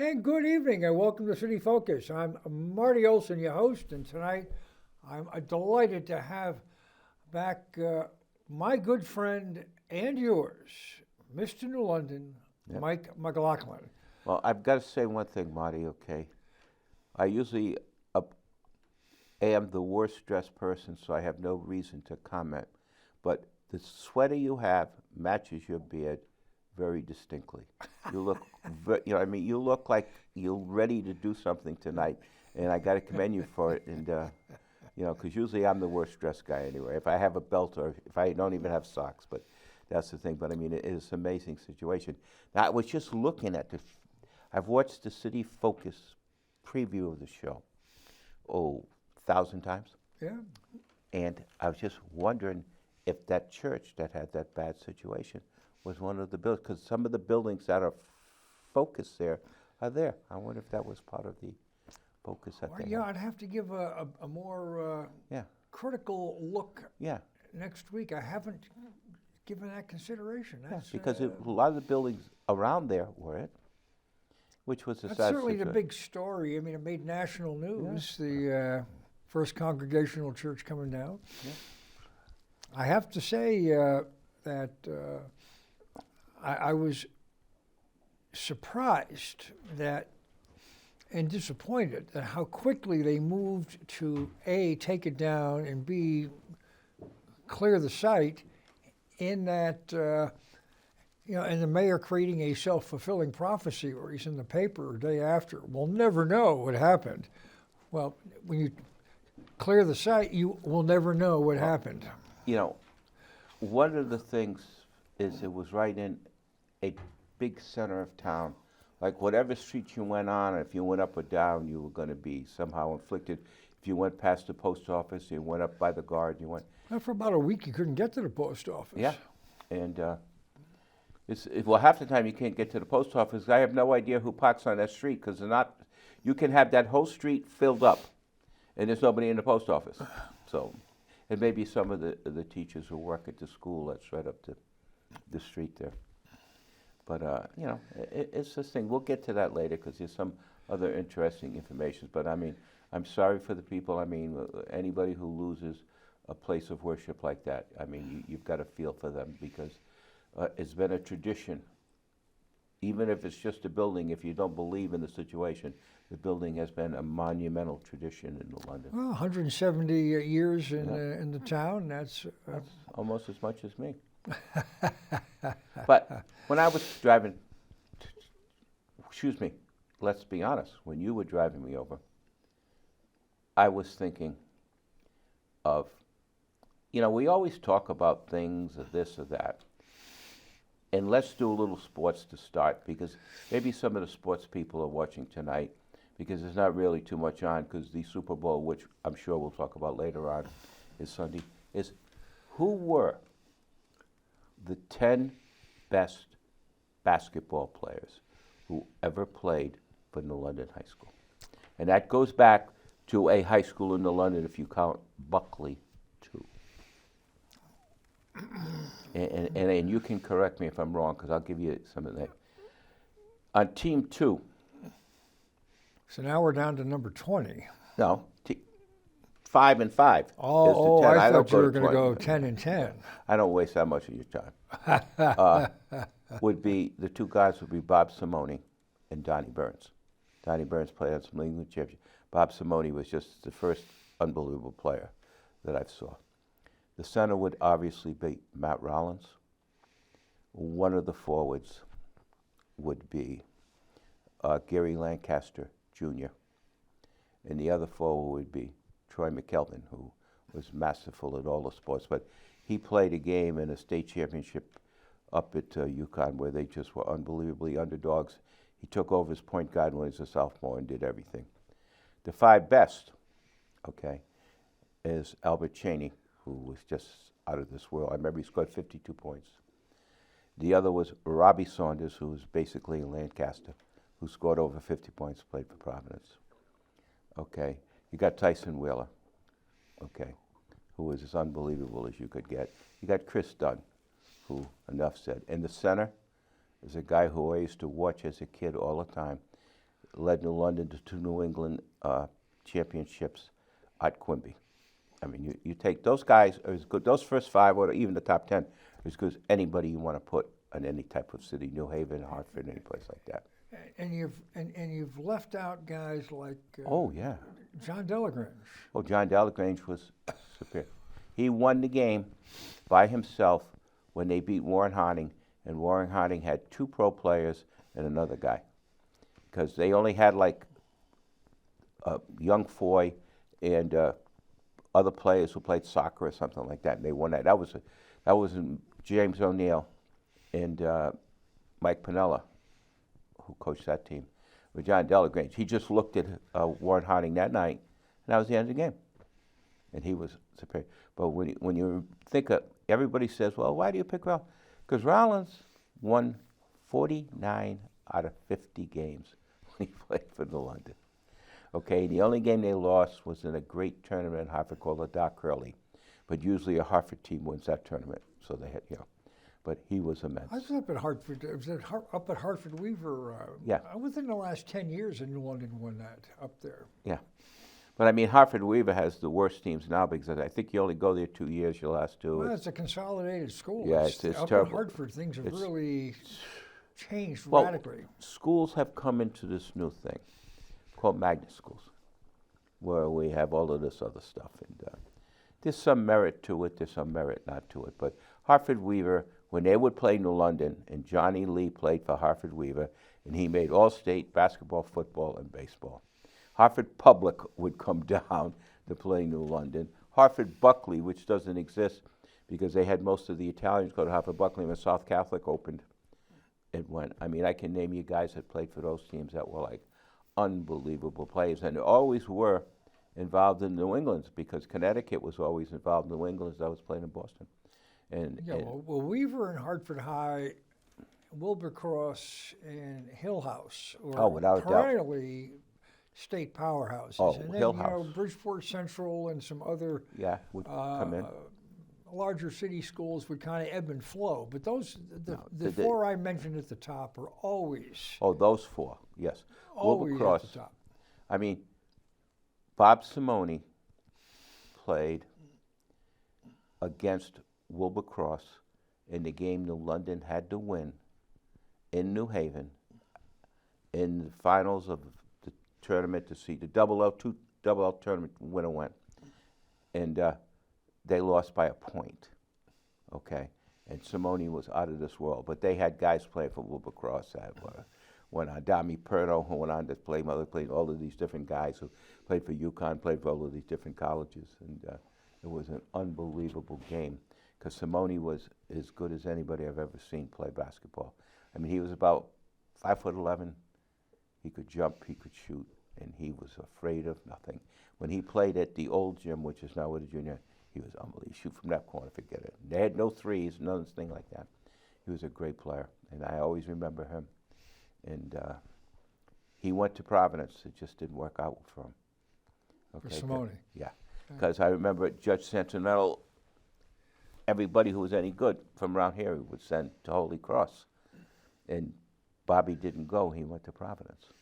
And good evening and welcome to City Focus. I'm Marty Olsen, your host, and tonight I'm delighted to have back my good friend and yours, Mr. New London, Yep. Mike McLaughlin. Well, I've got to say one thing, Marty, okay? I usually am the worst dressed person, so I have no reason to comment. But the sweater you have matches your beard very distinctly. You look, you look like you're ready to do something tonight, and I got to commend you for it. And because usually I'm the worst dressed guy anyway. If I have a belt or if I don't even have socks, but that's the thing. But I mean, it is an amazing situation. Now, I was just looking at this. I've watched the City Focus preview of the show, 1,000 times. Yeah. And I was just wondering if that church that had that bad situation was one of the buildings, because some of the buildings that are focused there are there. I wonder if that was part of the focus that they Yeah, had. I'd have to give a more Yeah, critical look yeah, next week. I haven't given that consideration. yeah, That's, because a lot of the buildings around there were it, which was a that's sad certainly the situation. big story. I mean, it made national news, the First Congregational Church coming down. Yeah. I have to say that I was surprised that and disappointed at how quickly they moved to A, take it down, and B, clear the site, in that, and the mayor creating a self-fulfilling prophecy where he's in the paper a day after. We'll never know what happened. Well, when you clear the site, you will never know what happened. You know, one of the things is it was right in a big center of town. Like whatever street you went on, if you went up or down, you were going to be somehow inflicted. If you went past the post office, you went up by the guard, you went. Well, for about a week, you couldn't get to the post office. Yeah, and well, half the time you can't get to the post office. I have no idea who parks on that street because they're not. You can have that whole street filled up, and there's nobody in the post office. So, and maybe some of the teachers who work at the school that's right up the street there. But it's this thing. We'll get to that later because there's some other interesting information. But I mean, I'm sorry for the people. I mean, anybody who loses a place of worship like that. I mean, you've got to feel for them because it's been a tradition. Even if it's just a building, if you don't believe in the situation, the building has been a monumental tradition in London. Well, 170 years in the town. That's almost as much as me. But when I was driving, let's be honest, when you were driving me over, I was thinking of, we always talk about things or this or that. And let's do a little sports to start because maybe some of the sports people are watching tonight because there's not really too much on because the Super Bowl, which I'm sure we'll talk about later on, is Sunday, is who were the 10 best basketball players who ever played for New London High School. And that goes back to a high school in New London if you count Buckley too. And you can correct me if I'm wrong because I'll give you some of that. On team 2. So now we're down to number 20. No, 5 and 5. Oh, I I thought you were to going to 20. go 10 and 10. I don't waste that much of your time. Would be the two guys would be Bob Simone and Donnie Burns. Donnie Burns played on some England championship. Bob Simone was just the first unbelievable player that I saw. The center would obviously be Matt Rollins. One of the forwards would be Gary Lancaster Jr. And the other forward would be Troy McKelvin, who was masterful at all the sports. But he played a game in a state championship up at UConn where they just were unbelievably underdogs. He took over as point guard when he was a sophomore and did everything. The 5 best, is Albert Chaney, who was just out of this world. I remember he scored 52 points. The other was Robbie Saunders, who was basically in Lancaster, who scored over 50 points, played for Providence. You got Tyson Wheeler, who was as unbelievable as you could get. You got Chris Dunn, who, enough said. And the center is a guy who I used to watch as a kid all the time. led New London to 2 New England championships at Quimby. I mean, you take those guys are as good. Those first 5 or even the top 10 are as good as anybody you want to put in any type of city, New Haven, Hartford, any place like that. And you've left out guys like Oh yeah. John Delagrange. Oh, John Delagrange was superior. He won the game by himself when they beat Warren Harding, and Warren Harding had 2 pro players and another guy, because they only had like young Foy and other players who played soccer or something like that, and they won that. That was James O'Neill and Mike Piniella, who coached that team, with John Delagrange. He just looked at Warren Harding that night, and that was the end of the game. And he was superior. But when you think of, everybody says, well, why do you pick Rollins? Because Rollins won 49 out of 50 games when he played for New London. Okay, the only game they lost was in a great tournament in Hartford called the Doc Curley. But usually a Hartford team wins that tournament, so they had, But he was immense. I was up at Hartford. I was up at Hartford Weaver. Yeah. Within the last 10 years, and New London won that up there. Yeah. But I mean, Hartford Weaver has the worst teams now, because I think you only go there 2 years, your last 2. Well, it's a consolidated school. Yeah, it's up terrible. at Hartford, things have really changed Well, radically. schools have come into this new thing called magnet schools, where we have all of this other stuff. And there's some merit to it, there's some merit not to it. But Hartford Weaver, when they would play New London, and Johnny Lee played for Hartford Weaver, and he made all-state basketball, football, and baseball. Hartford Public would come down to play New London. Hartford Buckley, which doesn't exist because they had most of the Italians go to Hartford Buckley when South Catholic opened, it went. I mean, I can name you guys that played for those teams that were like unbelievable players, and they always were involved in New England, because Connecticut was always involved in New England as I was playing in Boston. And well, Weaver and Hartford High, Wilbercross and Hill House were without a doubt. perennially state powerhouses. Oh, and then, Hill House. Bridgeport Central and some other would come in. larger city schools would kind of ebb and flow. But the the 4 I mentioned at the top are always Oh, those 4, yes. always at Wilbercross. the top. I mean, Bob Simone played against Wilbercross in the game New London had to win in New Haven in the finals of the tournament to see the double L tournament winner went. And they lost by a point, okay? And Simone was out of this world. But they had guys playing for Wilbercross that went on. Dami Perno, who went on to play, played all of these different guys who played for UConn, played for all of these different colleges. And it was an unbelievable game, because Simone was as good as anybody I've ever seen play basketball. I mean, he was about 5'11". He could jump, he could shoot, and he was afraid of nothing. When he played at the old gym, which is now with the junior, he was unbelievable. Shoot from that corner, forget it. They had no threes, none thing like that. He was a great player, and I always remember him. And he went to Providence. It just didn't work out for him. For Simone. Yeah, because I remember Judge Santinello, everybody who was any good from around here he would send to Holy Cross. And Bobby didn't go. He went to Providence.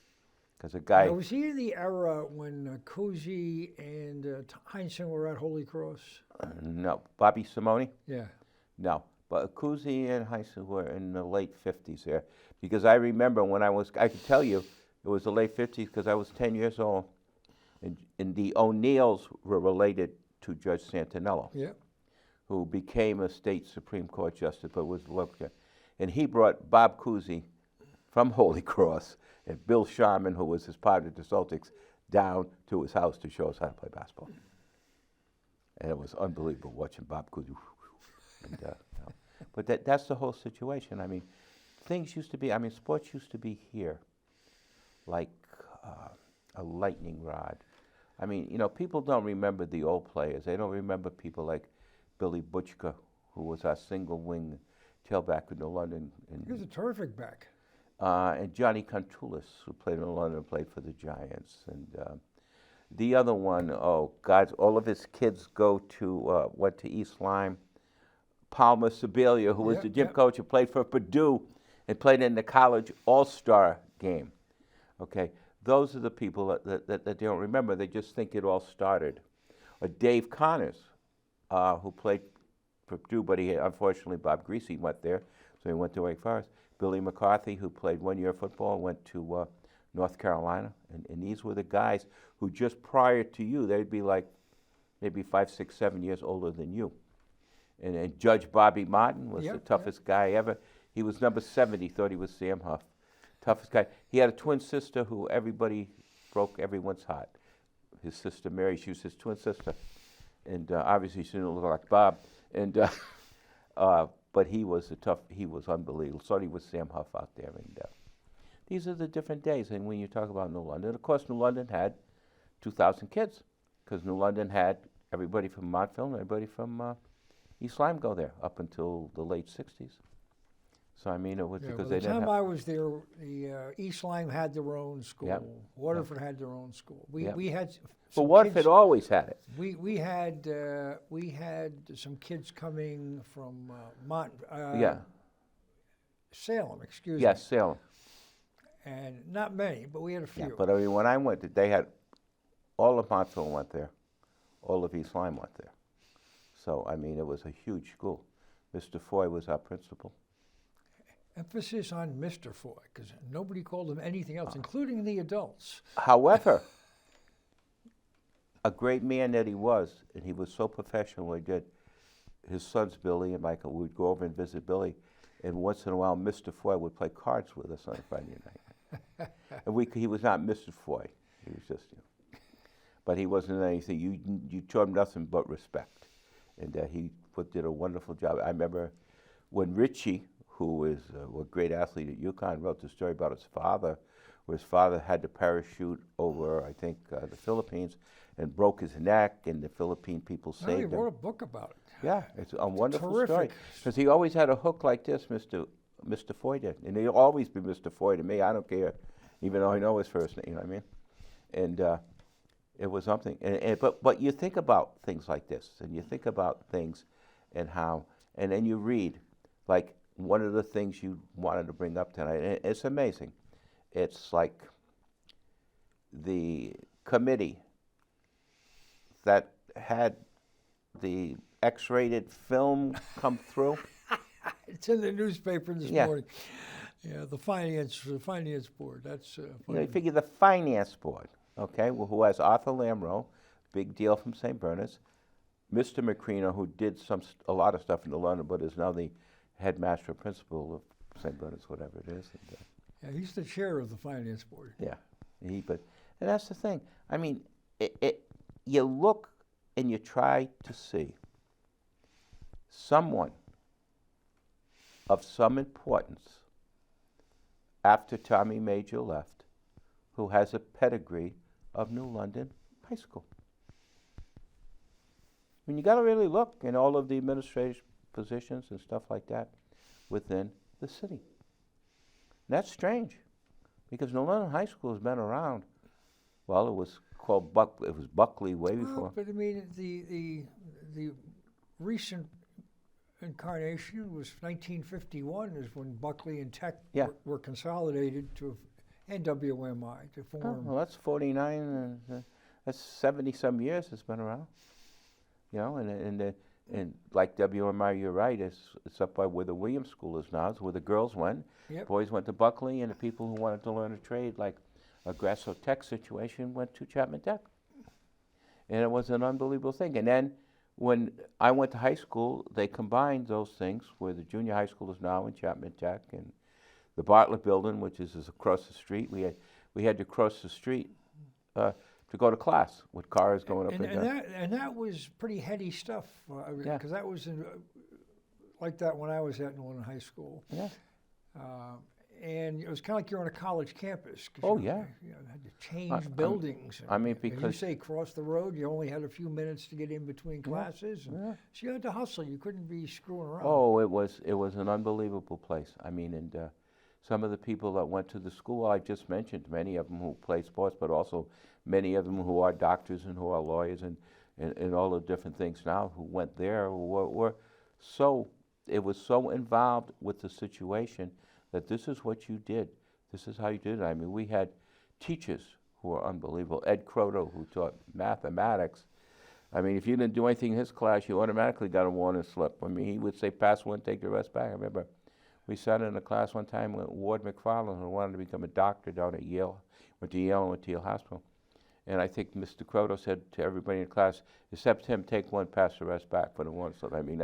Because a guy... Now, was he in the era when Cousy and Heinsohn were at Holy Cross? No. Bobby Simone? Yeah. No. But Cousy and Heinsohn were in the late 50s there. Because I remember when I could tell you, it was the late 50s because I was 10 years old. And the O'Neills were related to Judge Santinello, who became a state Supreme Court justice, but was the local. And he brought Bob Cousy from Holy Cross and Bill Sharman, who was his partner at the Celtics, down to his house to show us how to play basketball. And it was unbelievable watching Bob Cousy. And, but that's the whole situation. I mean, things used to be, sports used to be here like a lightning rod. I mean, people don't remember the old players. They don't remember people like Billy Butchka, who was our single wing tailback in New London. He was a terrific back. And Johnny Contoulis, who played in London and played for the Giants. And the other one, oh God, all of his kids went to East Lyme. Palmer Sibelia, who was the gym coach, who played for Purdue and played in the college all-star game. Okay, those are the people that they don't remember. They just think it all started. Or Dave Connors, who played for Purdue, but unfortunately Bob Greasy went there, so he went to Wake Forest. Billy McCarthy, who played 1 year of football, went to North Carolina, and these were the guys who just prior to you, they'd be like maybe 5, 6, 7 years older than you. And Judge Bobby Martin was the toughest guy ever. He was number 70, thought he was Sam Huff. Toughest guy. He had a twin sister who everybody broke everyone's heart. His sister Mary, she was his twin sister. And obviously she didn't look like Bob. And but he was he was unbelievable. Thought he was Sam Huff out there. And these are the different days. And when you talk about New London, of course, New London had 2,000 kids, because New London had everybody from Montville and everybody from East Lyme go there up until the late 60s. So, I mean, it was because they didn't have... By the time I was there, the East Lyme had their own school. Waterford had their own school. We had... But Waterford always had it. We had some kids coming from Salem, excuse me. Yes, Salem. And not many, but we had a few. Yeah, but I mean, when I went, they had... All of Montville went there. All of East Lyme went there. So, I mean, it was a huge school. Mr. Foy was our principal. Emphasis on Mr. Foy, because nobody called him anything else, including the adults. However, a great man that he was, and he was so professional what he did, his sons, Billy and Michael, would go over and visit Billy, and once in a while, Mr. Foy would play cards with us on Friday night. And he was not Mr. Foy. He was just, but he wasn't anything. You showed him nothing but respect. And he did a wonderful job. I remember when Richie, who is a great athlete at UConn, wrote the story about his father, where his father had to parachute over, I think, the Philippines, and broke his neck, and the Philippine people saved him. He wrote a book about it. Yeah, it's a wonderful terrific story. Because he always had a hook like this, Mr. Foy did. And he'll always be Mr. Foy to me. I don't care, even though I know his first name, you know what I mean? And it was something. But you think about things like this, and you think about things and how, and then you read, like one of the things you wanted to bring up tonight, and it's amazing. It's like the committee that had the X-rated film come through. It's in the newspaper this morning. Yeah, the finance board. That's you figure the finance board, okay, who has Arthur Lamro, big deal from St. Bernard's, Mr. Macrino, who did a lot of stuff in London, but is now the headmaster principal of St. Bernard's, whatever it is. And, he's the chair of the finance board. Yeah, and that's the thing. I mean, you look and you try to see someone of some importance after Tommy Major left, who has a pedigree of New London High School. I mean, you got to really look in all of the administrative positions and stuff like that within the city. And that's strange, because New London High School has been around. Well, it was called Buckley way before. But I mean, the recent incarnation was 1951, is when Buckley and Tech were consolidated to NWMI to form. Well, that's 49, that's 70-some years it's been around. You know, and like WMI, you're right, it's up by where the Williams School is now. It's where the girls went. Yep. Boys went to Buckley, and the people who wanted to learn a trade, like a Grasso Tech situation, went to Chapman Tech. And it was an unbelievable thing. And then when I went to high school, they combined those things, where the junior high school is now in Chapman Tech, and the Bartlett building, which is across the street. We had to cross the street to go to class with cars going up and down. And that was pretty heady stuff, because that was like that when I was at New London High School. Yeah. And it was kind of like you're on a college campus. Oh, you had to change buildings. I mean, because... you say cross the road, you only had a few minutes to get in between classes. So you had to hustle. You couldn't be screwing around. Oh, it was an unbelievable place. I mean, and some of the people that went to the school I just mentioned, many of them who played sports, but also many of them who are doctors and who are lawyers and all the different things now who went there were so, it was so involved with the situation that this is what you did. This is how you did it. I mean, we had teachers who are unbelievable. Ed Croto, who taught mathematics. I mean, if you didn't do anything in his class, you automatically got a warning slip. I mean, he would say, pass one, take the rest back. I remember we sat in a class one time with Ward McLaughlin, who wanted to become a doctor down at Yale, went to Yale and went to Yale Hospital. And I think Mr. Croto said to everybody in the class, except him, take one, pass the rest back for the warning slip. I mean,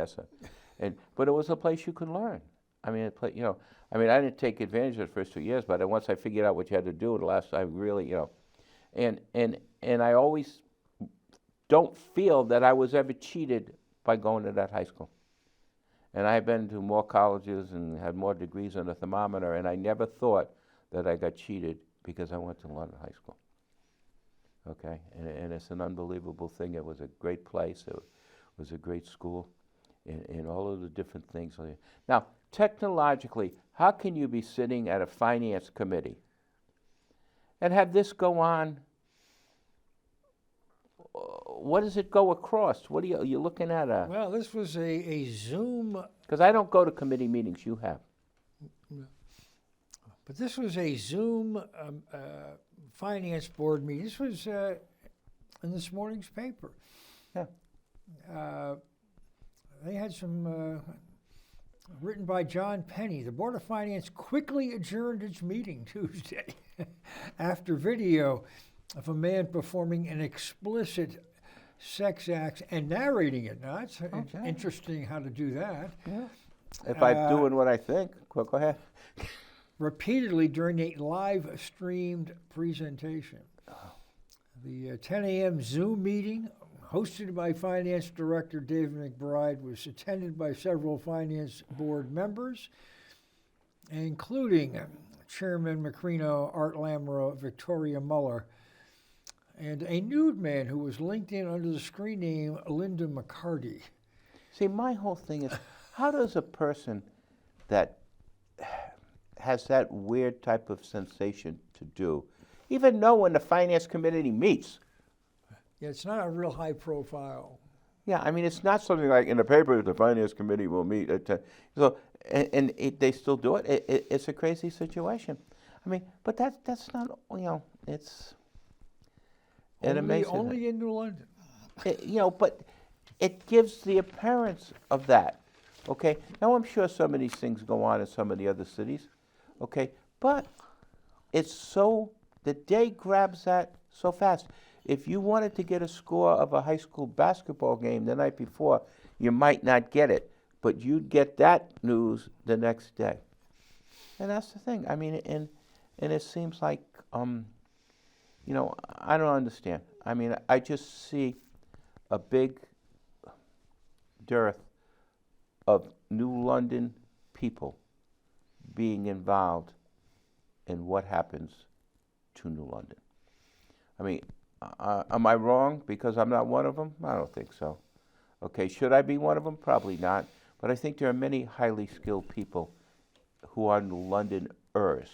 but it was a place you could learn. I mean, I didn't take advantage of the first 2 years, but once I figured out what you had to do, the last I really, and I always don't feel that I was ever cheated by going to that high school. And I've been to more colleges and had more degrees on the thermometer, and I never thought that I got cheated because I went to London High School. Okay, and it's an unbelievable thing. It was a great place. It was a great school, and all of the different things. Now, technologically, how can you be sitting at a finance committee and have this go on? What does it go across? What are you looking at? Well, this was a Zoom. Because I don't go to committee meetings. You have. But this was a Zoom finance board meeting. This was in this morning's paper. Yeah. They had some written by John Penny. The Board of Finance quickly adjourned its meeting Tuesday after video of a man performing an explicit sex act and narrating it. Now, it's interesting how to do that. Yeah. If I'm doing what I think, go ahead. Repeatedly during a live streamed presentation. The 10 a.m. Zoom meeting, hosted by Finance Director David McBride, was attended by several Finance Board members, including Chairman Macrino, Art Lamro, Victoria Muller, and a nude man who was linked in under the screen name Linda McCarty. See, my whole thing is, how does a person that has that weird type of sensation to do even know when the finance committee meets? Yeah, it's not a real high profile. Yeah, I mean, it's not something like in the paper, the finance committee will meet at 10. So, they still do it. It's a crazy situation. I mean, but that's not, it's an amazing. Only in New London. But it gives the appearance of that. Okay, now I'm sure some of these things go on in some of the other cities. Okay, but the day grabs that so fast. If you wanted to get a score of a high school basketball game the night before, you might not get it, but you'd get that news the next day. And that's the thing. I mean, and it seems like, I don't understand. I mean, I just see a big dearth of New London people being involved in what happens to New London. I mean, am I wrong because I'm not one of them? I don't think so. Okay, should I be one of them? Probably not. But I think there are many highly skilled people who are New Londoners,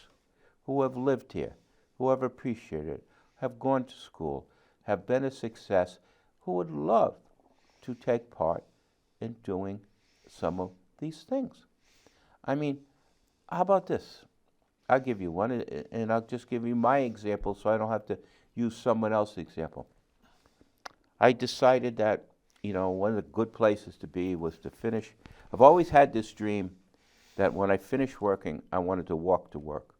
who have lived here, who have appreciated it, have gone to school, have been a success, who would love to take part in doing some of these things. I mean, how about this? I'll give you one, and I'll just give you my example so I don't have to use someone else's example. I decided that, one of the good places to be was to finish. I've always had this dream that when I finish working, I wanted to walk to work.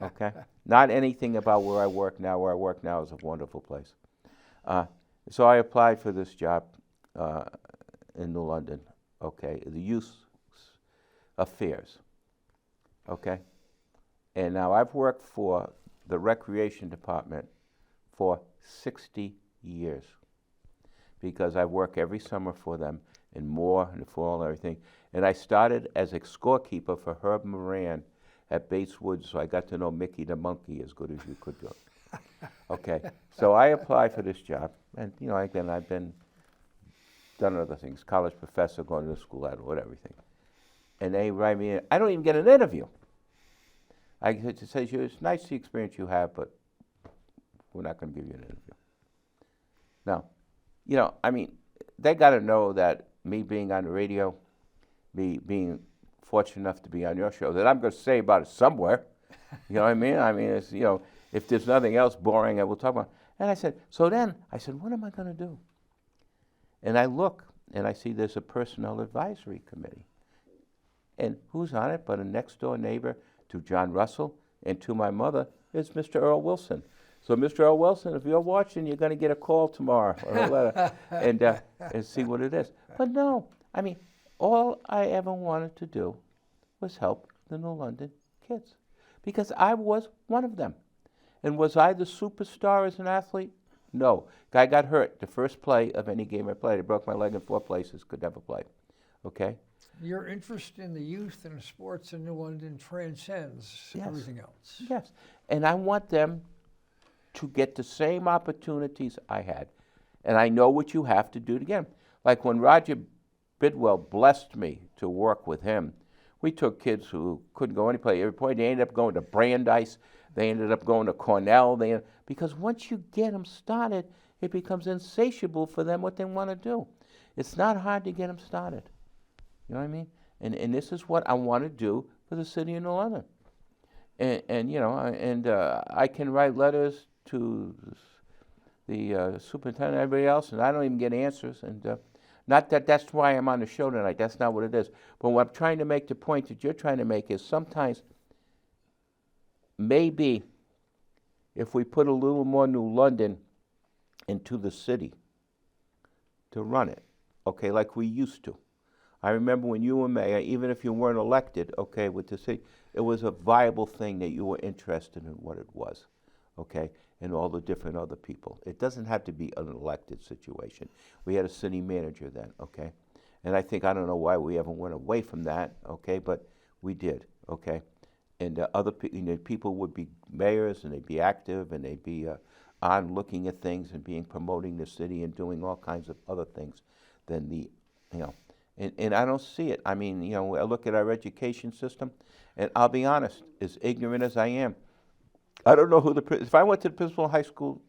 Okay? Not anything about where I work now. Where I work now is a wonderful place. So I applied for this job in New London, okay, the youth affairs, okay? And now I've worked for the recreation department for 60 years because I work every summer for them and more in the fall and everything. And I started as a scorekeeper for Herb Moran at Bates Woods, so I got to know Mickey the monkey as good as you could go. Okay, so I applied for this job, and again, I've done other things, college professor, going to school, I would everything. And they write me in. I don't even get an interview. It says, it's nice the experience you have, but we're not going to give you an interview. Now, they got to know that me being on the radio, me being fortunate enough to be on your show, that I'm going to say about it somewhere. You know what I mean? I mean, it's, if there's nothing else boring, I will talk about. And I said, what am I going to do? And I look, and I see there's a personnel advisory committee. And who's on it but a next-door neighbor to John Russell and to my mother is Mr. Earl Wilson. So, Mr. Earl Wilson, if you're watching, you're going to get a call tomorrow or a letter and see what it is. But no, I mean, all I ever wanted to do was help the New London kids because I was one of them. And was I the superstar as an athlete? No. Guy got hurt the first play of any game I played. I broke my leg in 4 places, could never play. Okay? Your interest in the youth and sports in New London transcends everything else. Yes. And I want them to get the same opportunities I had. And I know what you have to do to get them. Like when Roger Bidwell blessed me to work with him, we took kids who couldn't go any place. Every point, they ended up going to Brandeis. They ended up going to Cornell. Because once you get them started, it becomes insatiable for them what they want to do. It's not hard to get them started. You know what I mean? And this is what I want to do for the city of New London. And I can write letters to the superintendent and everybody else, and I don't even get answers. And not that that's why I'm on the show tonight. That's not what it is. But what I'm trying to make, the point that you're trying to make is sometimes maybe if we put a little more New London into the city to run it, okay, like we used to. I remember when you were mayor, even if you weren't elected, okay, with the city, it was a viable thing that you were interested in what it was, okay, and all the different other people. It doesn't have to be an elected situation. We had a city manager then, okay, and I don't know why we ever went away from that, okay, but we did, okay, and other people would be mayors and they'd be active and they'd be on looking at things and promoting the city and doing all kinds of other things than And I don't see it. I mean, I look at our education system, and I'll be honest, as ignorant as I am, I don't know who if I went to the principal high school,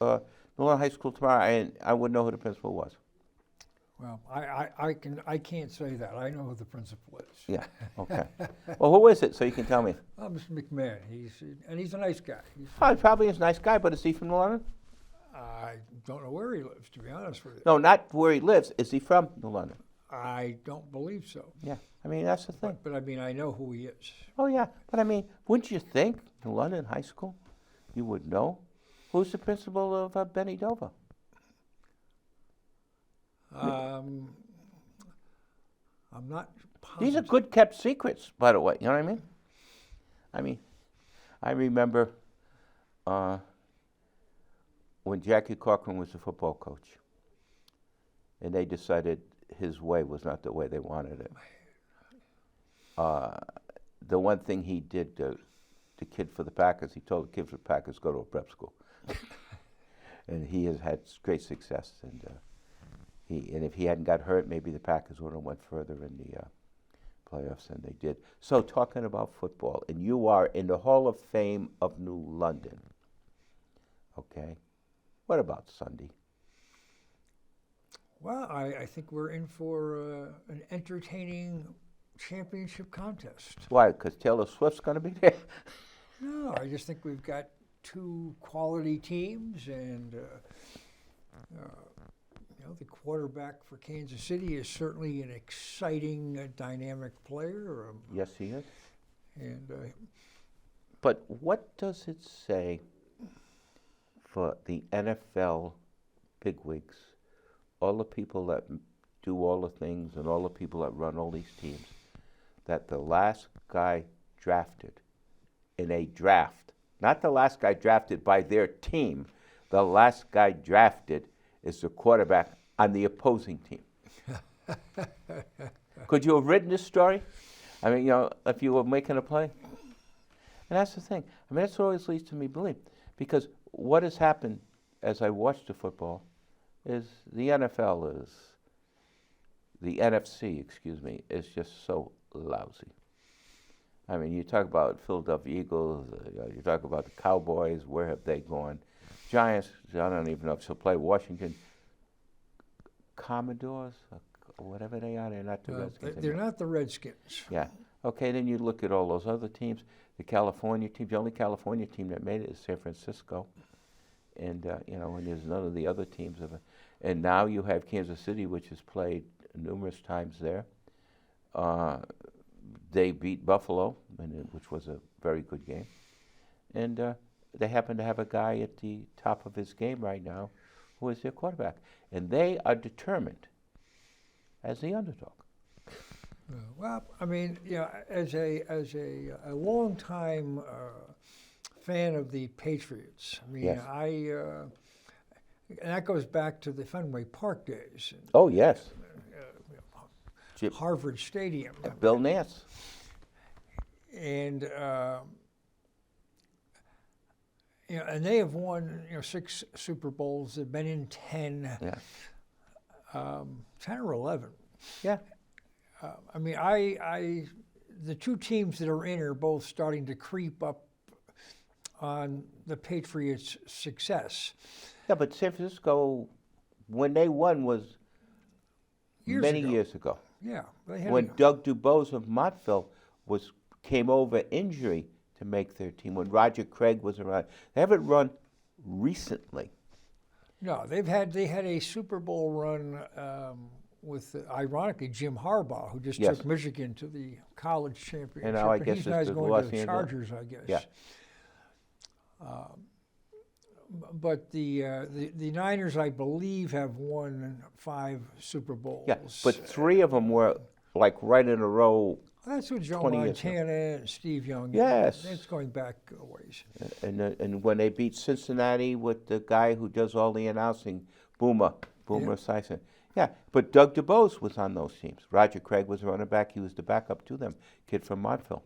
New London High School tomorrow, I wouldn't know who the principal was. Well, I can't say that. I know who the principal is. Yeah. Okay. Well, who is it? So you can tell me. Mr. McMahon. He's a nice guy. He probably is a nice guy, but is he from New London? I don't know where he lives, to be honest with you. No, not where he lives. Is he from New London? I don't believe so. Yeah, I mean, that's the thing. But I mean, I know who he is. Oh, yeah, but I mean, wouldn't you think, New London High School, you would know? Who's the principal of Benny Dover? I'm not positive. These are good kept secrets, by the way, you know what I mean? I remember when Jackie Cochran was the football coach, and they decided his way was not the way they wanted it. The one thing he did, the kid for the Packers, he told the kid for the Packers, go to a prep school. And he has had great success. And if he hadn't got hurt, maybe the Packers would have went further in the playoffs than they did. So talking about football, and you are in the Hall of Fame of New London. Okay. What about Sunday? Well, I think we're in for an entertaining championship contest. Why? Because Taylor Swift's going to be there? No, I just think we've got two quality teams, and the quarterback for Kansas City is certainly an exciting, dynamic player. Yes, he is. And but what does it say for the NFL bigwigs, all the people that do all the things and all the people that run all these teams, that the last guy drafted in a draft, not the last guy drafted by their team, the last guy drafted is the quarterback on the opposing team? Could you have written this story? I mean, if you were making a play? And that's the thing. I mean, that's what always leads to me believe. Because what has happened as I watch the football is the NFL the NFC, is just so lousy. I mean, you talk about Philadelphia Eagles, you talk about the Cowboys, where have they gone? Giants, I don't even know if they'll play. Washington, Commodores, whatever they are, they're not the Redskins. They're not the Redskins. Yeah. Okay, then you look at all those other teams. The California team, the only California team that made it is San Francisco. And, and there's none of the other teams. And now you have Kansas City, which has played numerous times there. They beat Buffalo, which was a very good game. And they happen to have a guy at the top of his game right now who is their quarterback. And they are determined as the underdog. Well, I mean, as a longtime fan of the Patriots, I mean, Yes. and that goes back to the Fenway Park days. And, Oh, yes. Harvard Stadium. Bill Nance. And and they have won 6 Super Bowls. They've been in 10, Yeah. 10 or 11. Yeah. I mean, the two teams that are in are both starting to creep up on the Patriots' success. Yeah, but San Francisco, when they won, was many years ago. Yeah, they had When Doug Dubose of Montville came over injury to make their team, when Roger Craig was around. They haven't run recently. No, they had a Super Bowl run with, ironically, Jim Harbaugh, who just Yes. took Michigan to the college championship. And now I guess he's it's the going Los to the Angeles- Chargers, I guess. Yeah. But the Niners, I believe, have won 5 Super Bowls. Yeah, but 3 of them were like right in a row. That's with Joe 20 years ago. Montana and Steve Young. Yes. It's going back a ways. And when they beat Cincinnati with the guy who does all the announcing, Boomer Esiason. Yeah, but Doug Dubose was on those teams. Roger Craig was running back. He was the backup to them, kid from Montville,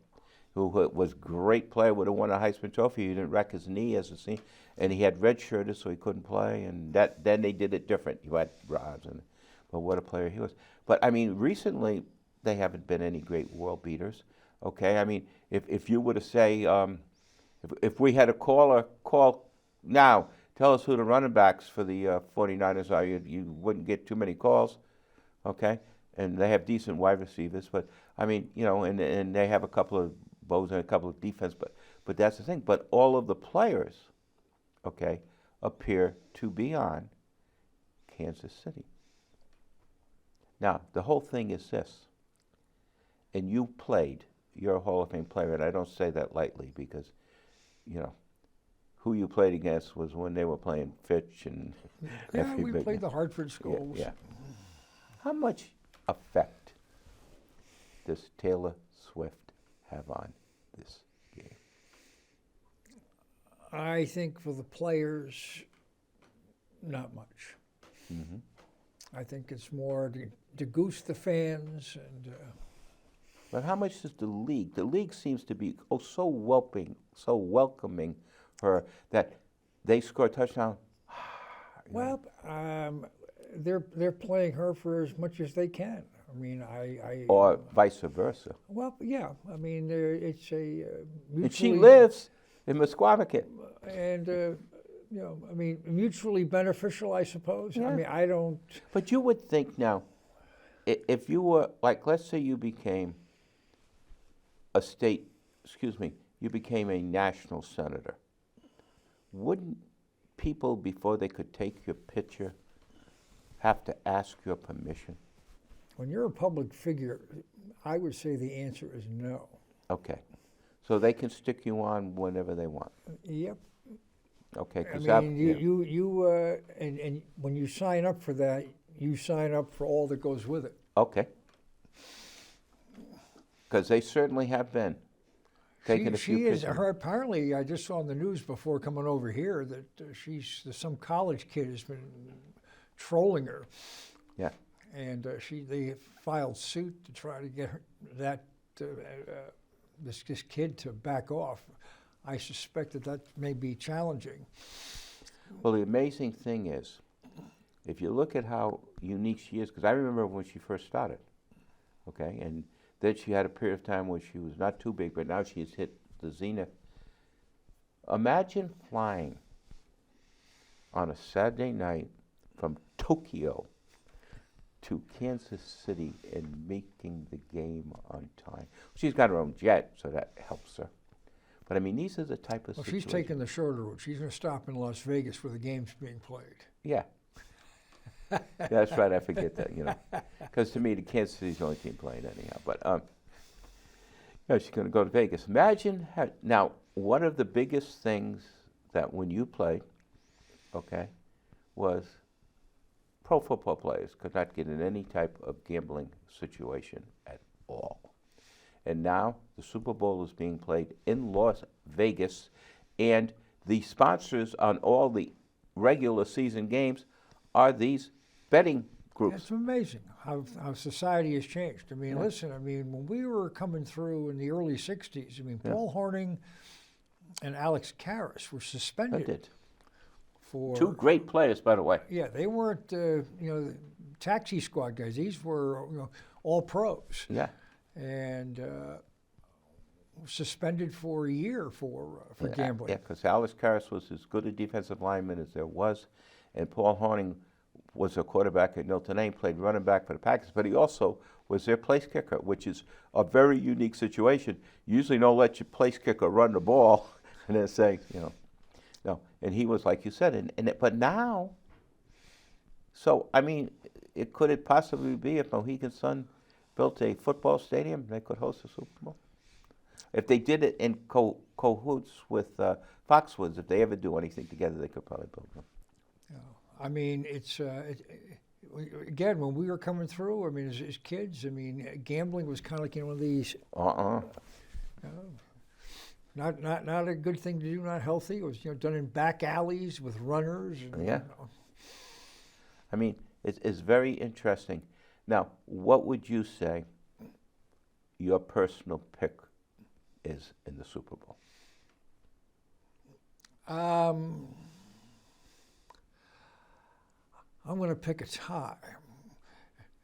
who was a great player, would have won a Heisman Trophy. He didn't wreck his knee as a senior, and he had redshirted, so he couldn't play. And then they did it different. You had rods, but what a player he was. But I mean, recently they haven't been any great world beaters. Okay, I mean, if you were to say, if we had a caller call now, tell us who the running backs for the 49ers are, you wouldn't get too many calls. Okay, and they have decent wide receivers, but I mean, and they have a couple of bows and a couple of defense, but that's the thing. But all of the players, okay, appear to be on Kansas City. Now, the whole thing is this, and you're a Hall of Fame player, and I don't say that lightly because, who you played against was when they were playing Fitch and Yeah, we everybody. played the Hartford schools. Yeah. How much effect does Taylor Swift have on this game? I think for the players, not much. Mm-hmm. I think it's more to goose the fans and. But how much does the league? The league seems to be so welcoming her that they score a touchdown. Well, they're playing her for as much as they can. I mean, Or vice versa. Well, yeah. I mean, it's a mutually. And she lives in Mesquamaket. And I mean, mutually beneficial, I suppose. Yeah. I mean, I don't. But you would think now, if you were let's say you became you became a national senator, wouldn't people, before they could take your picture, have to ask your permission? When you're a public figure, I would say the answer is no. Okay. So they can stick you on whenever they want. Yep. Okay. I mean, and when you sign up for that, you sign up for all that goes with it. Okay. Because they certainly have been taking a few pictures. Apparently, I just saw on the news before coming over here that some college kid has been trolling her. Yeah. And they filed suit to try to get this kid to back off. I suspect that may be challenging. Well, the amazing thing is, if you look at how unique she is, because I remember when she first started, okay, and then she had a period of time where she was not too big, but now she's hit the zenith. Imagine flying on a Saturday night from Tokyo to Kansas City and making the game on time. She's got her own jet, so that helps her. But I mean, these are the type of Well, situations. she's taking the shorter route. She's going to stop in Las Vegas where the game's being played. Yeah. Yeah, that's right. I forget that, because to me, the Kansas City's the only team playing anyhow. But she's going to go to Vegas. Imagine now. One of the biggest things that when you played, okay, was pro football players could not get in any type of gambling situation at all. And now the Super Bowl is being played in Las Vegas, and the sponsors on all the regular season games are these betting groups. It's amazing how society has changed. I mean, listen, when we were coming through in the early 60s, Paul Hornung and Alex Karras were suspended for... Two great players, by the way. Yeah, they weren't, taxi squad guys. These were, all pros. Yeah. And suspended for a year for gambling. Yeah, because Alex Karras was as good a defensive lineman as there was, and Paul Hornung was a quarterback at Notre Dame, played running back for the Packers, but he also was their place kicker, which is a very unique situation. You usually don't let your place kicker run the ball and then say, no. And he was, like you said, but now, so, could it possibly be if Mohegan Sun built a football stadium, they could host a Super Bowl? If they did it in cahoots with Foxwoods, if they ever do anything together, they could probably build one. It's again, when we were coming through, as kids, gambling was kind of like one of these. Not a good thing to do, not healthy. It was done in back alleys with runners. And, it's very interesting. Now, what would you say your personal pick is in the Super Bowl? I'm going to pick a tie,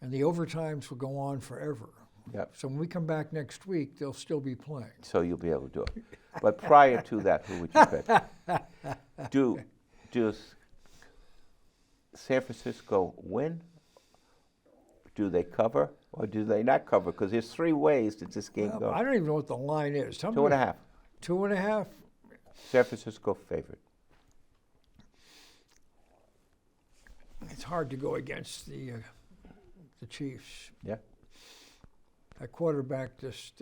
and the overtimes will go on forever. Yep. So when we come back next week, they'll still be playing. So you'll be able to do it. But prior to that, who would you pick? Do San Francisco win? Do they cover, or do they not cover? Because there's three ways that this game goes. I don't even know what the line is. 2.5. 2.5? San Francisco favored. It's hard to go against the Chiefs. Yeah. That quarterback just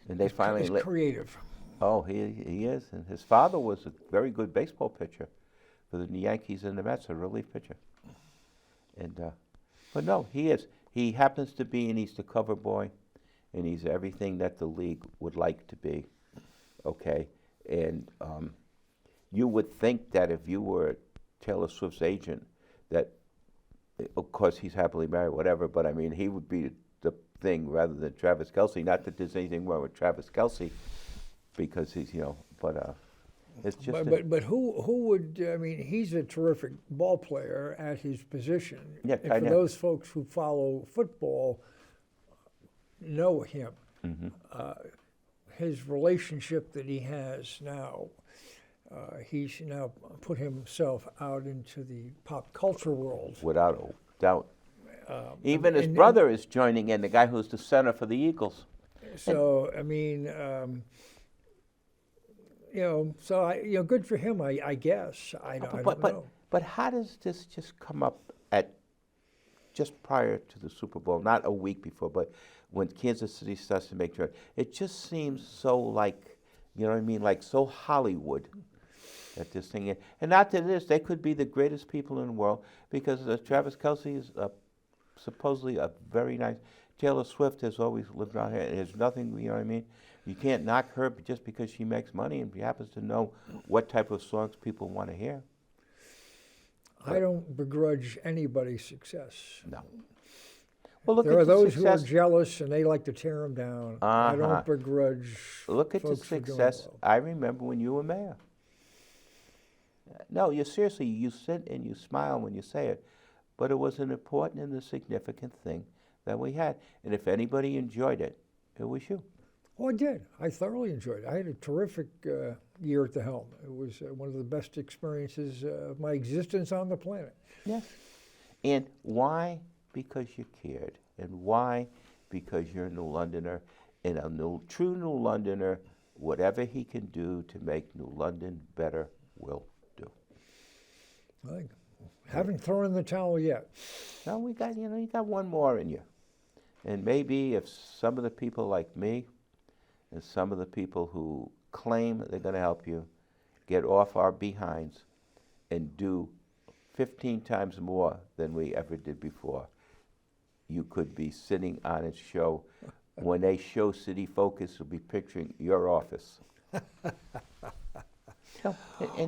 and they finally is creative. Oh, he is, and his father was a very good baseball pitcher for the Yankees and the Mets, a relief pitcher. And but no, he is. He happens to be, and he's the cover boy, and he's everything that the league would like to be. Okay, and you would think that if you were Taylor Swift's agent, that of course he's happily married, whatever. But he would be the thing rather than Travis Kelce. Not that there's anything wrong with Travis Kelce, because he's but it's just. But who would? He's a terrific ball player at his position. Yeah, and for those folks who follow football, know him. Mm-hmm. His relationship that he has now. He's now put himself out into the pop culture world. Without a doubt. Even his brother is joining in, the guy who's the center for the Eagles. So, good for him, I guess. I don't know. But how does this just come up just prior to the Super Bowl, not a week before, but when Kansas City starts to make trade? It just seems so like, like so Hollywood. At this thing, and not that it is, they could be the greatest people in the world, because Travis Kelce is supposedly a very nice. Taylor Swift has always lived around here. There's nothing, You can't knock her just because she makes money and she happens to know what type of songs people want to hear. I don't begrudge anybody's success. No. Well, look there at are those success. who are jealous and they like to tear them down. I don't begrudge. Look at the success. Well. I remember when you were mayor. No, you seriously, you sit and you smile when you say it, but it was an important and a significant thing that we had. And if anybody enjoyed it, it was you. Oh, I did. I thoroughly enjoyed it. I had a terrific year at the helm. It was one of the best experiences of my existence on the planet. Yes. And why? Because you cared. And why? Because you're a New Londoner. And true New Londoner, whatever he can do to make New London better, will do. I haven't thrown in the towel yet. Now you got one more in you. And maybe if some of the people like me and some of the people who claim they're going to help you get off our behinds and do 15 times more than we ever did before, you could be sitting on its show. When they show City Focus, you'll be picturing your office.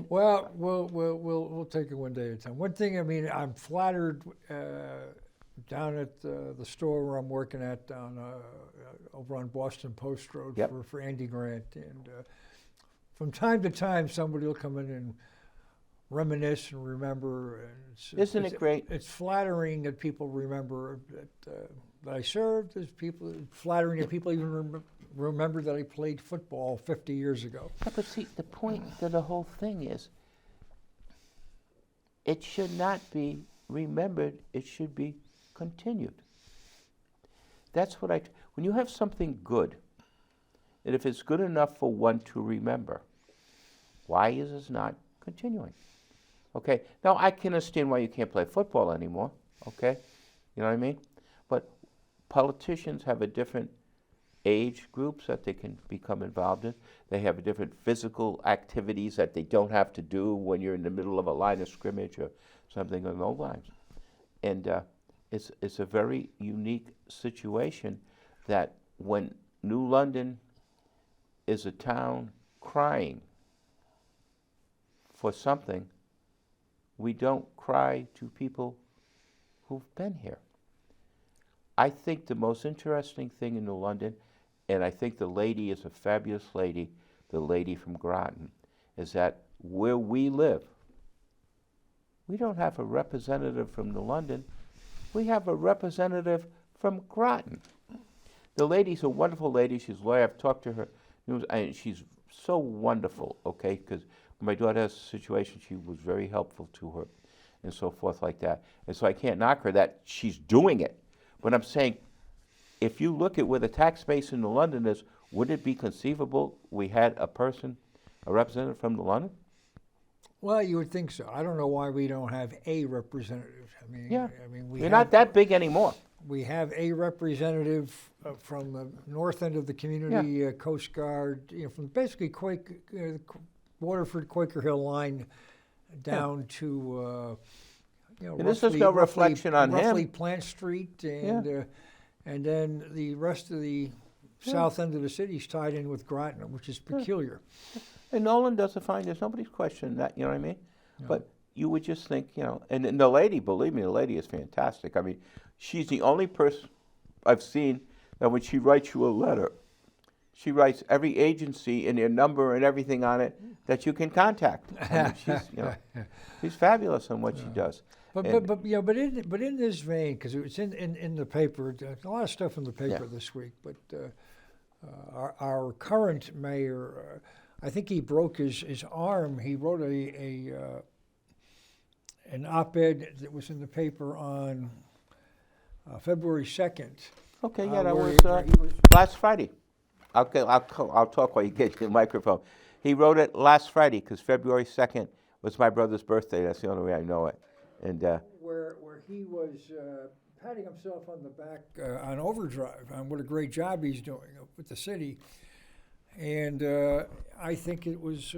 Well, we'll take it one day at a time. One thing, I mean, I'm flattered down at the store where I'm working at down over on Boston Post Road for Andy Grant. And from time to time, somebody will come in and reminisce and remember. And Isn't it great? It's flattering that people remember that I served. It's flattering that people even remember that I played football 50 years ago. Yeah, but see, the point of the whole thing is, it should not be remembered, it should be continued. That's what when you have something good, and if it's good enough for one to remember, why is it not continuing? Okay, now I can understand why you can't play football anymore, okay? You know what I mean? But politicians have a different age groups that they can become involved in. They have different physical activities that they don't have to do when you're in the middle of a line of scrimmage or something along those lines. And it's a very unique situation that when New London is a town crying for something, we don't cry to people who've been here. I think the most interesting thing in New London, and I think the lady is a fabulous lady, the lady from Groton, is that where we live, we don't have a representative from New London, we have a representative from Groton. The lady's a wonderful lady, she's a lawyer, I've talked to her, and she's so wonderful, okay, because when my daughter has a situation, she was very helpful to her, and so forth like that. And so I can't knock her that she's doing it. But I'm saying, if you look at where the tax base in New London is, would it be conceivable we had a representative from New London? Well, you would think so. I don't know why we don't have a representative. We're not that big anymore. We have a representative from the north end of the community, Coast Guard, from basically Waterford, Quaker Hill line down to, and this is no reflection on him. Roughly Plant Street, and then the rest of the south end of the city is tied in with Groton, which is peculiar. And Nolan does a fine. There's nobody's questioning that. You know what I mean? No. But you would just think, and the lady, believe me, the lady is fantastic. I mean, she's the only person I've seen that when she writes you a letter, she writes every agency and their number and everything on it that you can contact. I mean, she's fabulous in what she does. But in this vein, because it was in the paper, a lot of stuff in the paper this week. But our current mayor, I think he broke his arm. He wrote an op-ed that was in the paper on February 2nd. Okay, that was last Friday. I'll talk while you get your microphone. He wrote it last Friday because February 2nd was my brother's birthday. That's the only way I know it. And where he was patting himself on the back on overdrive on what a great job he's doing with the city. And I think it was,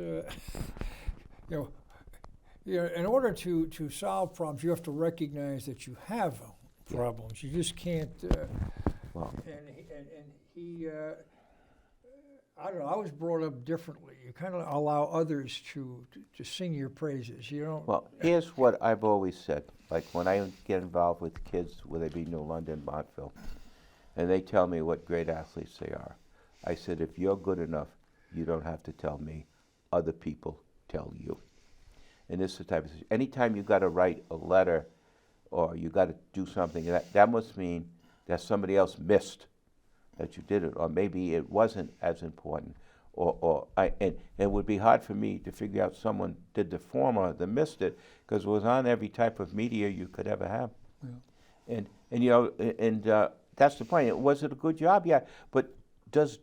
in order to solve problems, you have to recognize that you have problems. You just can't. And he, I don't know. I was brought up differently. You kind of allow others to sing your praises. You don't. Well, here's what I've always said. Like when I get involved with kids, whether they be New London, Montville, and they tell me what great athletes they are, I said, if you're good enough, you don't have to tell me. Other people tell you. And this is the type of thing. Anytime you got to write a letter or you got to do something, that must mean that somebody else missed that you did it, or maybe it wasn't as important, and it would be hard for me to figure out someone did the former that missed it, because it was on every type of media you could ever have. Yeah. And you know, that's the point. Was it a good job? Yeah, but does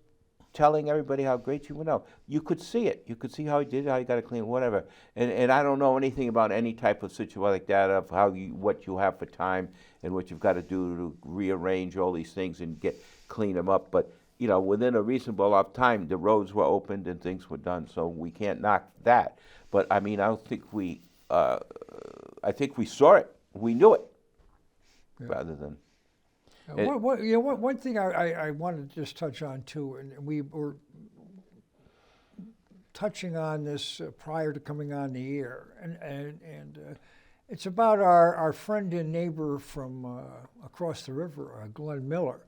telling everybody how great you were? No. You could see it. You could see how he did it, how he got it clean, whatever. And I don't know anything about any type of situation like that, of what you have for time and what you've got to do to rearrange all these things and clean them up. But you know, within a reasonable amount of time, the roads were opened and things were done. So we can't knock that. But I mean, I don't think I think we saw it. We knew it, rather than. One thing I wanted to just touch on too, and we were touching on this prior to coming on the air, and it's about our friend and neighbor from across the river, Glenn Miller.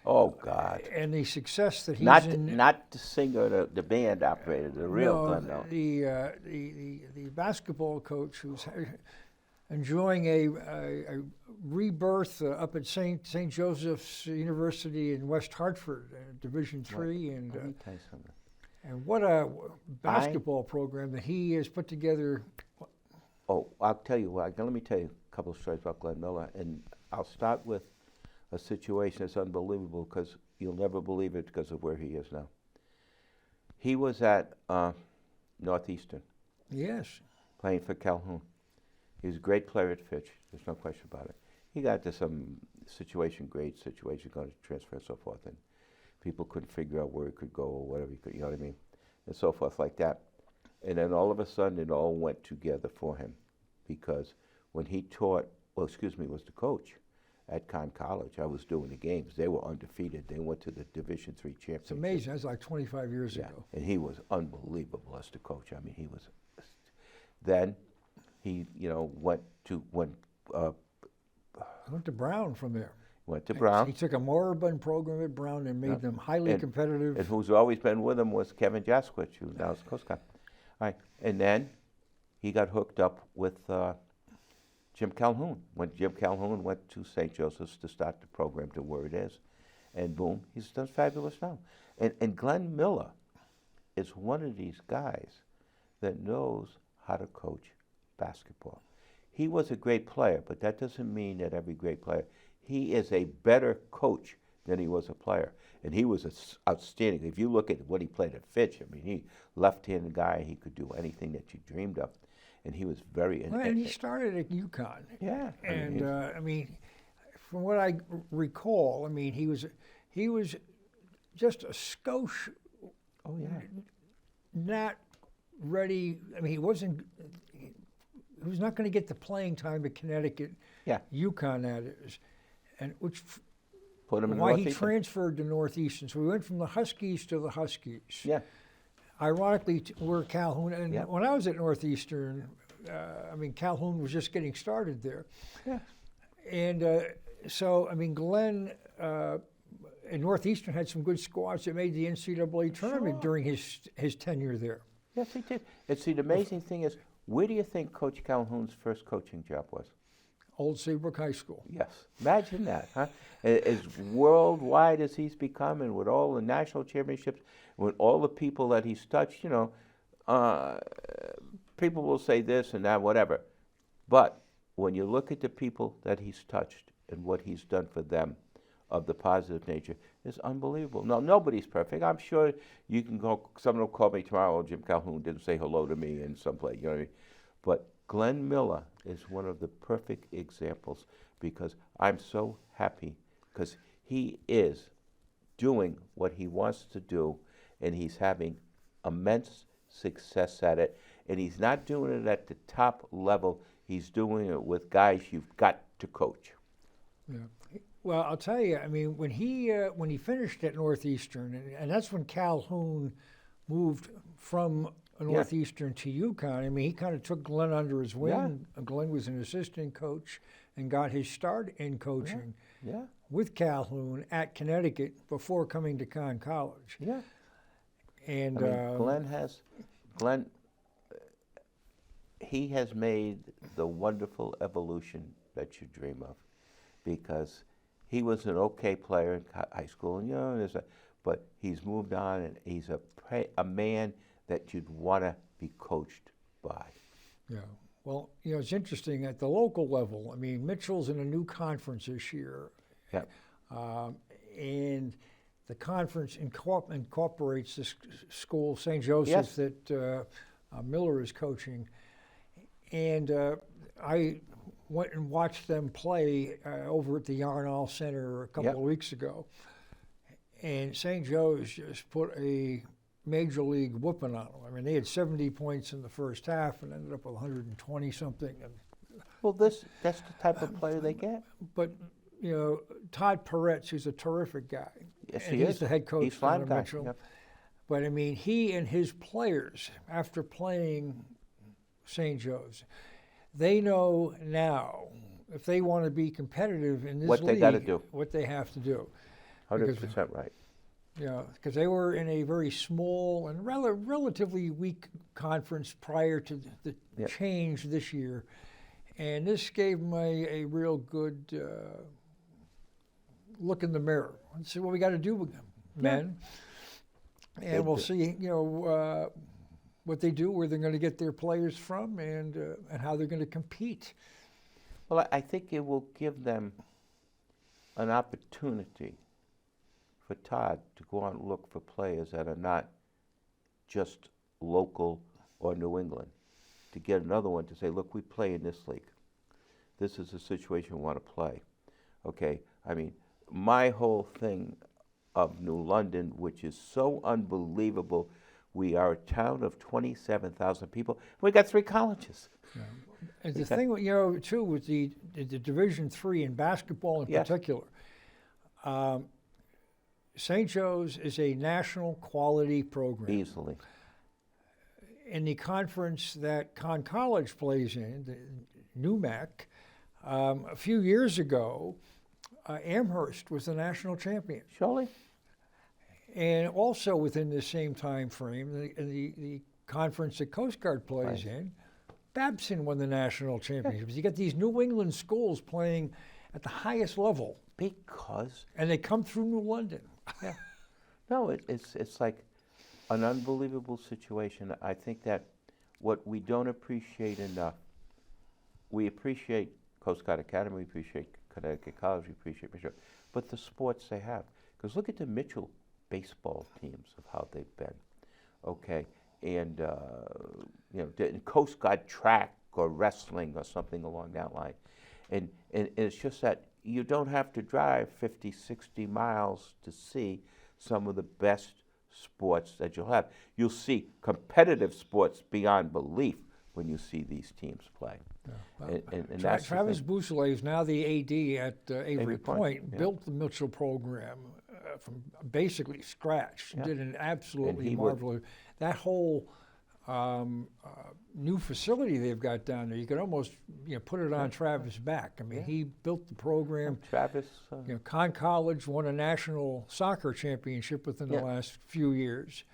Oh God! And the success that he's not the singer, the band operator, the real Glenn Miller. The basketball coach who's enjoying a rebirth up at St. Joseph's University in West Hartford, Division III, and what a basketball program that he has put together. Oh, I'll tell you what. Let me tell you a couple of stories about Glenn Miller, and I'll start with a situation that's unbelievable, because you'll never believe it because of where he is now. He was at Northeastern. Yes. Playing for Calhoun. He was a great player at Fitch. There's no question about it. He got to some grade situation, going to transfer and so forth, and people couldn't figure out where he could go or whatever he could, you know what I mean, and so forth like that. And then all of a sudden, it all went together for him, because when he was the coach at College. I was doing the games. They were undefeated. They went to the Division III championship. It's amazing. That's like 25 years ago. And he was unbelievable as the coach. I mean, he was. Then he, went to Brown from there. Went to Brown. He took a moribund program at Brown and made them highly competitive. And who's always been with him was Kevin Jaskowicz, who now is Coast Guard. All right. And then he got hooked up with Jim Calhoun. When Jim Calhoun went to St. Joseph's to start the program to where it is, and boom, he's done fabulous now. And Glenn Miller is one of these guys that knows how to coach basketball. He was a great player, but that doesn't mean that every great player. He is a better coach than he was a player, and he was outstanding. If you look at what he played at Fitch, I mean, he left-handed guy. He could do anything that you dreamed of, and he was very. And he started at UConn. Yeah, and I mean, from what I recall, I mean, he was just a skosh. Oh yeah. Not ready. I mean, he was not going to get the playing time at Connecticut. Yeah. UConn, that is, and which. Put him in why he transferred to Northeastern. So we went from the Huskies to the Huskies. Yeah. Ironically, we're Calhoun, and yeah. when I was at Northeastern, I mean, Calhoun was just getting started there. Yeah. And so, I mean, Glenn and Northeastern had some good squads that made the NCAA tournament during his tenure there. Yes, he did. And see, the amazing thing is, where do you think Coach Calhoun's first coaching job was? Old Saybrook High School. Yes. Imagine that, huh? As worldwide as he's become, and with all the national championships, with all the people that he's touched, people will say this and that, whatever. But when you look at the people that he's touched and what he's done for them of the positive nature, it's unbelievable. Now, nobody's perfect. I'm sure you can go, someone will call me tomorrow, oh, Jim Calhoun didn't say hello to me in some place, you know what I mean? But Glenn Miller is one of the perfect examples, because I'm so happy because he is doing what he wants to do, and he's having immense success at it. And he's not doing it at the top level. He's doing it with guys you've got to coach. Yeah. Well, I'll tell you, I mean, when he finished at Northeastern, and that's when Calhoun moved from Northeastern to UConn. I mean, he kind of took Glenn under his wing. Yeah. Glenn was an assistant coach and got his start in coaching with Calhoun at Connecticut before coming to College. Yeah. And I mean, Glenn, he has made the wonderful evolution that you dream of, because he was an okay player in high school, and but he's moved on, and he's a man that you'd want to be coached by. Yeah. Well, it's interesting at the local level. I mean, Mitchell's in a new conference this year. Yeah. And the conference incorporates this school, St. Joseph's, Yes. that Miller is coaching. And I went and watched them play over at the Yarnall Center a couple of weeks ago. And St. Joe's just put a major league whooping on them. I mean, they had 70 points in the first half and ended up with 120 something. Well, that's the type of player they get. But Todd Peretz, who's a terrific guy. Yes, and he he's is. the head coach He's for Lyme guy. Mitchell. Yep. But I mean, he and his players, after playing St. Joe's, they know now if they want to be competitive in this What they league, gotta do. what they have to do. 100% right. Because they were in a very small and relatively weak conference prior to the change this year. And this gave them a real good look in the mirror and see what we got to do with them, men. And we'll see, what they do, where they're going to get their players from, and how they're going to compete. Well, I think it will give them an opportunity for Todd to go out and look for players that are not just local or New England, to get another one to say, look, we play in this league. This is a situation we want to play. Okay? I mean, my whole thing of New London, which is so unbelievable, we are a town of 27,000 people. We got 3 colleges. Yeah. And the thing, too, with the Division III in basketball in particular, St. Joe's is a national quality program. Easily. In the conference that Conn College plays in, the NUMAC, a few years ago, Amherst was the national champion. Surely. And also within the same time frame, the conference that Coast Guard plays in, Babson won the national championships. You got these New England schools playing at the highest level. Because. And they come through New London. Yeah. No, it's like an unbelievable situation. I think that what we don't appreciate enough, we appreciate Coast Guard Academy, we appreciate Connecticut College, we appreciate Mitchell, but the sports they have. Because look at the Mitchell baseball teams of how they've been, okay? And, the Coast Guard track or wrestling or something along that line. And it's just that you don't have to drive 50, 60 miles to see some of the best sports that you'll have. You'll see competitive sports beyond belief when you see these teams play. Yeah. And that's Travis Bousselet is now the AD at Avery Point, built the Mitchell program from basically scratch. Did an absolutely marvelous. That whole new facility they've got down there, you could almost put it on Travis' back. I mean, he built the program. Travis, Conn College won a national soccer championship within the last few years.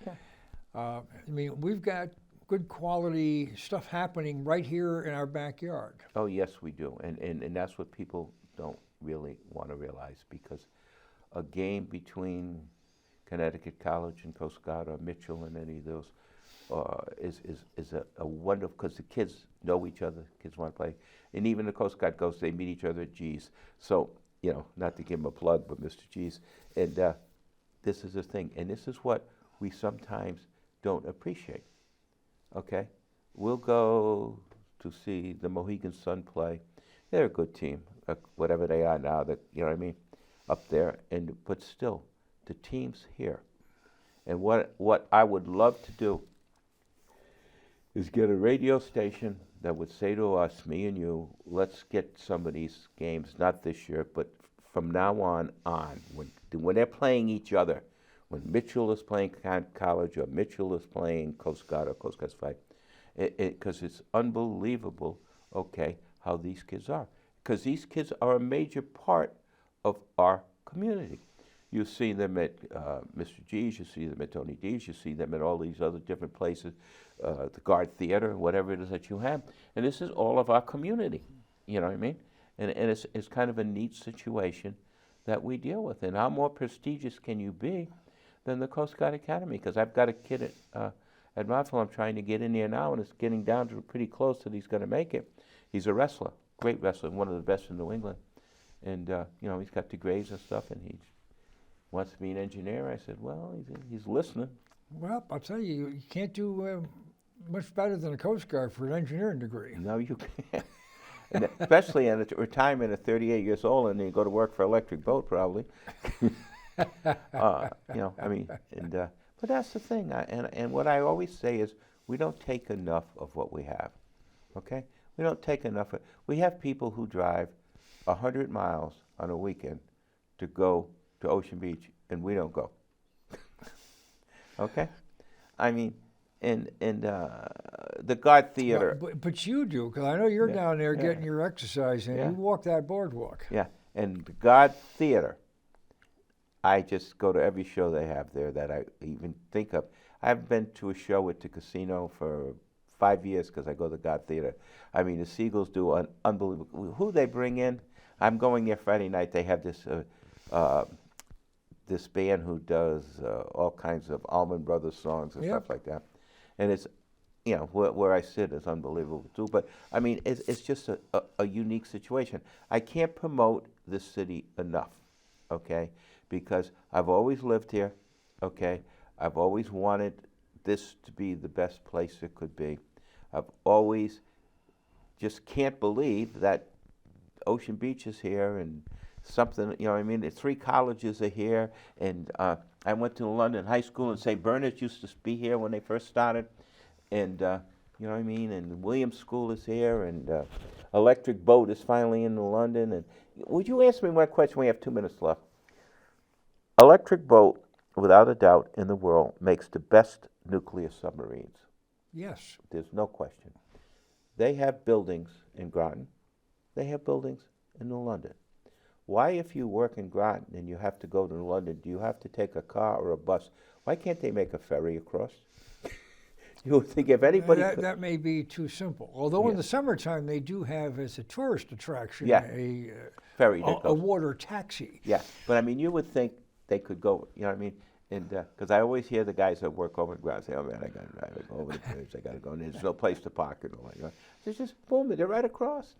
I mean, we've got good quality stuff happening right here in our backyard. Oh yes, we do, and that's what people don't really want to realize, because a game between Connecticut College and Coast Guard or Mitchell and any of those is a wonderful, because the kids know each other, kids want to play, and even the Coast Guard goes, they meet each other at G's. So, not to give him a plug, but Mr. G's, and this is the thing, and this is what we sometimes don't appreciate, okay? We'll go to see the Mohegan Sun play. They're a good team, whatever they are now, that, up there, but still, the team's here. And what I would love to do is get a radio station that would say to us, me and you, let's get some of these games, not this year, but from now on, when they're playing each other, when Mitchell is playing college or Mitchell is playing Coast Guard or Coast Guard's fight, because it's unbelievable, okay, how these kids are. Because these kids are a major part of our community. You see them at Mr. G's, you see them at Tony D's, you see them at all these other different places, the Guard Theater, whatever it is that you have. And this is all of our community, you know what I mean? And it's kind of a neat situation that we deal with. And how more prestigious can you be than the Coast Guard Academy? Because I've got a kid at Montville I'm trying to get in there now, and it's getting down to pretty close that he's going to make it. He's a wrestler, great wrestler, one of the best in New England. And, he's got degrees and stuff, and he wants to be an engineer. I said, well, he's listening. Well, I'll tell you, you can't do much better than a Coast Guard for an engineering degree. No, you can't. And especially in retirement at 38 years old, and then you go to work for Electric Boat, probably. But that's the thing. And what I always say is, we don't take enough of what we have. Okay? We don't take enough. We have people who drive 100 miles on a weekend to go to Ocean Beach, and we don't go. Okay? I mean, and the Guard Theater. But you do, because I know you're down there getting your exercise, and Yeah. you walk that boardwalk. Yeah, and the Guard Theater, I just go to every show they have there that I even think of. I've been to a show at the casino for 5 years because I go to the Guard Theater. I mean, the Seagulls do an unbelievable. Who they bring in? I'm going there Friday night. They have this this band who does all kinds of Allman Brothers songs and stuff like that. And it's, where I sit is unbelievable too. But I mean, it's just a unique situation. I can't promote this city enough, okay? Because I've always lived here, okay? I've always wanted this to be the best place it could be. I've always just can't believe that Ocean Beach is here and something, the 3 colleges are here. And I went to London High School, and St. Bernard's used to be here when they first started. And, and Williams School is here, and Electric Boat is finally in London. And would you answer me one question? We have 2 minutes left. Electric Boat, without a doubt, in the world, makes the best nuclear submarines. Yes. There's no question. They have buildings in Groton. They have buildings in New London. Why, if you work in Groton and you have to go to London, do you have to take a car or a bus? Why can't they make a ferry across? You would think if anybody that may be too simple. Although in the summertime they do have, as a tourist attraction, a ferry a water taxi. Yeah, but I mean, you would think they could go, and because I always hear the guys that work over in Groton say, oh man, I got to go over the bridge, I got to go, and there's no place to park and all that. It's just, boom, they're right across.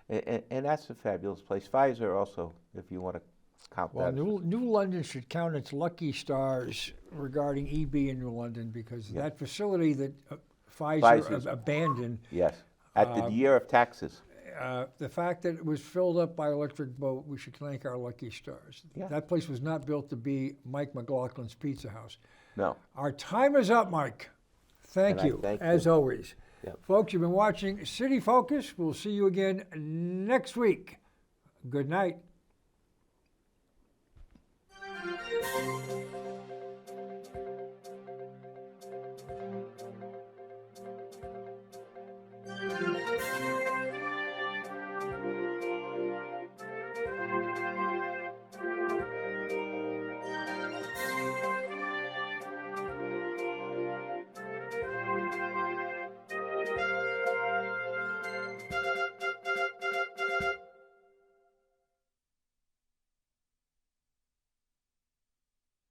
And that's a fabulous place. Pfizer also, if you want to count that. Well, New London should count its lucky stars regarding EB in New London, because that facility that Pfizer abandoned. Yes, at the year of taxes. The fact that it was filled up by Electric Boat, we should thank our lucky stars. Yeah. That place was not built to be Mike McLaughlin's Pizza House. No. Our time is up, Mike. Thank you, as always. Yep. Folks, you've been watching City Focus. We'll see you again next week. Good night.